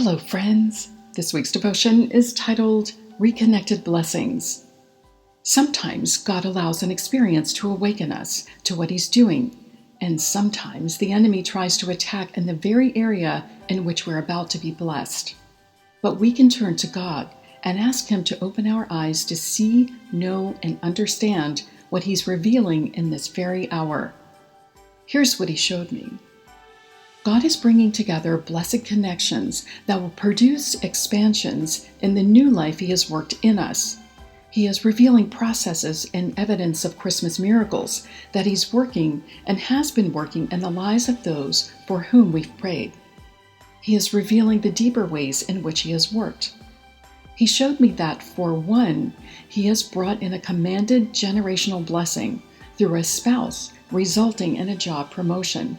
Hello, friends. This week's devotion is titled Reconnected Blessings. Sometimes God allows an experience to awaken us to what He's doing, and sometimes the enemy tries to attack in the very area in which we're about to be blessed. But we can turn to God and ask Him to open our eyes to see, know, and understand what He's revealing in this very hour. Here's what He showed me. God is bringing together blessed connections that will produce expansions in the new life He has worked in us. He is revealing processes and evidence of Christmas miracles that He's working and has been working in the lives of those for whom we've prayed. He is revealing the deeper ways in which He has worked. He showed me that, for one, He has brought in a commanded generational blessing through a spouse, resulting in a job promotion.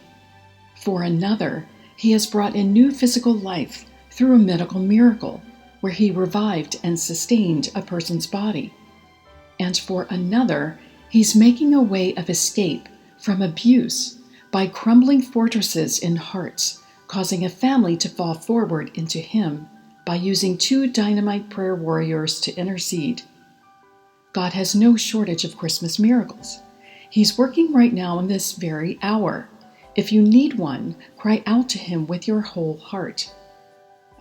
For another, He has brought in new physical life through a medical miracle, where He revived and sustained a person's body. And for another, He's making a way of escape from abuse by crumbling fortresses in hearts, causing a family to fall forward into Him by using 2 dynamite prayer warriors to intercede. God has no shortage of Christmas miracles. He's working right now in this very hour. If you need one, cry out to Him with your whole heart.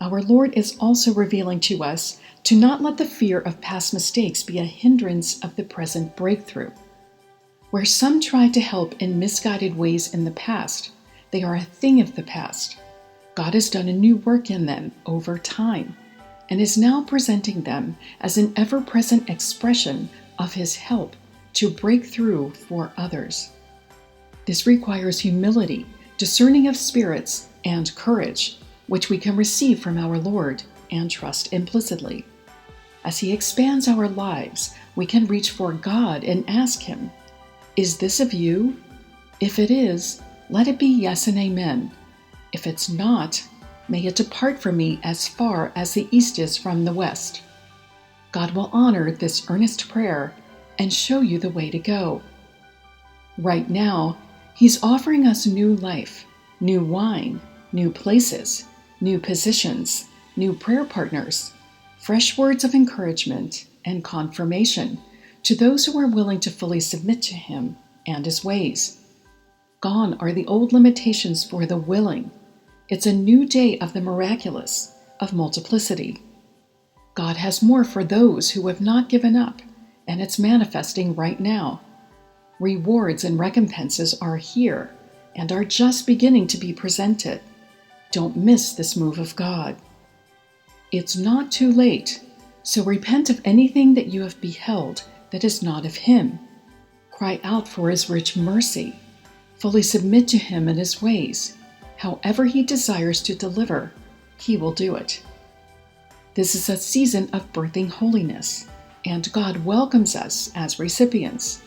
Our Lord is also revealing to us to not let the fear of past mistakes be a hindrance of the present breakthrough. Where some tried to help in misguided ways in the past, they are a thing of the past. God has done a new work in them over time and is now presenting them as an ever-present expression of His help to break through for others. This requires humility, discerning of spirits, and courage, which we can receive from our Lord and trust implicitly. As He expands our lives, we can reach for God and ask Him, "Is this of you? If it is, let it be yes and amen. If it's not, may it depart from me as far as the east is from the west." God will honor this earnest prayer and show you the way to go. Right now, He's offering us new life, new wine, new places, new positions, new prayer partners, fresh words of encouragement and confirmation to those who are willing to fully submit to Him and His ways. Gone are the old limitations for the willing. It's a new day of the miraculous, of multiplicity. God has more for those who have not given up, and it's manifesting right now. Rewards and recompenses are here and are just beginning to be presented. Don't miss this move of God. It's not too late, so repent of anything that you have beheld that is not of Him. Cry out for His rich mercy. Fully submit to Him and His ways. However He desires to deliver, He will do it. This is a season of birthing holiness, and God welcomes us as recipients.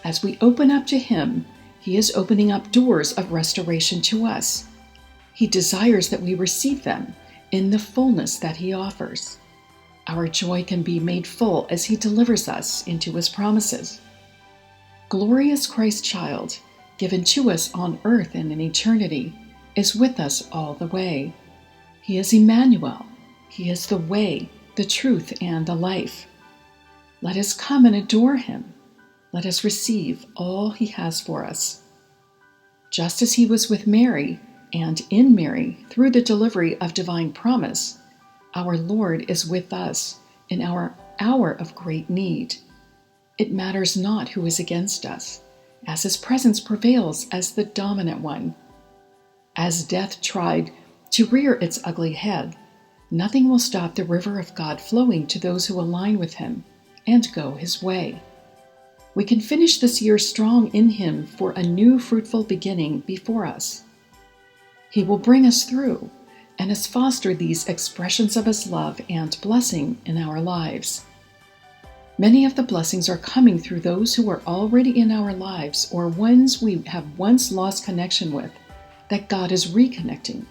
As we open up to Him, He is opening up doors of restoration to us. He desires that we receive them in the fullness that He offers. Our joy can be made full as He delivers us into His promises. Glorious Christ child, given to us on earth and in eternity, is with us all the way. He is Emmanuel. He is the way, the truth, and the life. Let us come and adore Him. Let us receive all He has for us. Just as He was with Mary and in Mary through the delivery of divine promise, our Lord is with us in our hour of great need. It matters not who is against us, as His presence prevails as the dominant one. As death tried to rear its ugly head, nothing will stop the river of God flowing to those who align with Him and go His way. We can finish this year strong in Him for a new fruitful beginning before us. He will bring us through and has fostered these expressions of His love and blessing in our lives. Many of the blessings are coming through those who are already in our lives or ones we have once lost connection with, that God is reconnecting.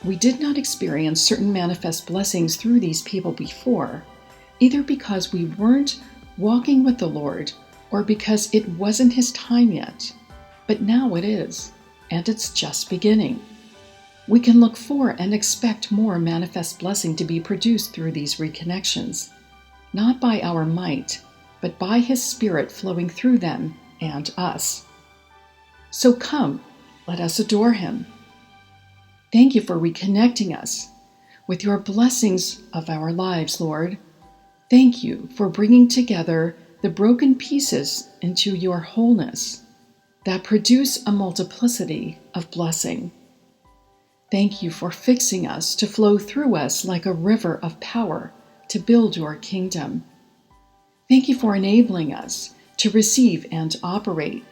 We did not experience certain manifest blessings through these people before, either because we weren't walking with the Lord or because it wasn't His time yet, but now it is, and it's just beginning. We can look for and expect more manifest blessing to be produced through these reconnections, not by our might, but by His Spirit flowing through them and us. So come, let us adore Him. Thank you for reconnecting us with your blessings of our lives, Lord. Thank you for bringing together the broken pieces into your wholeness that produce a multiplicity of blessing. Thank you for fixing us to flow through us like a river of power to build your kingdom. Thank you for enabling us to receive and operate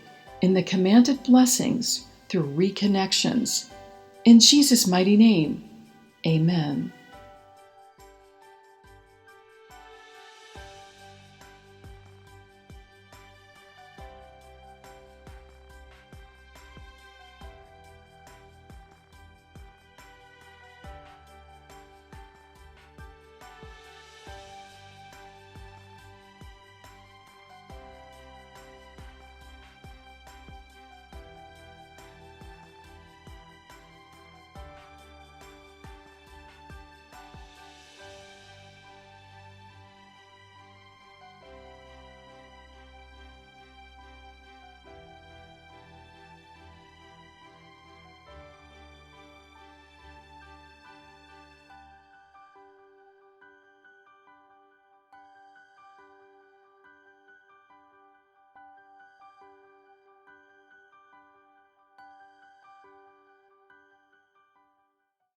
in the commanded blessings through reconnections. In Jesus' mighty name, amen.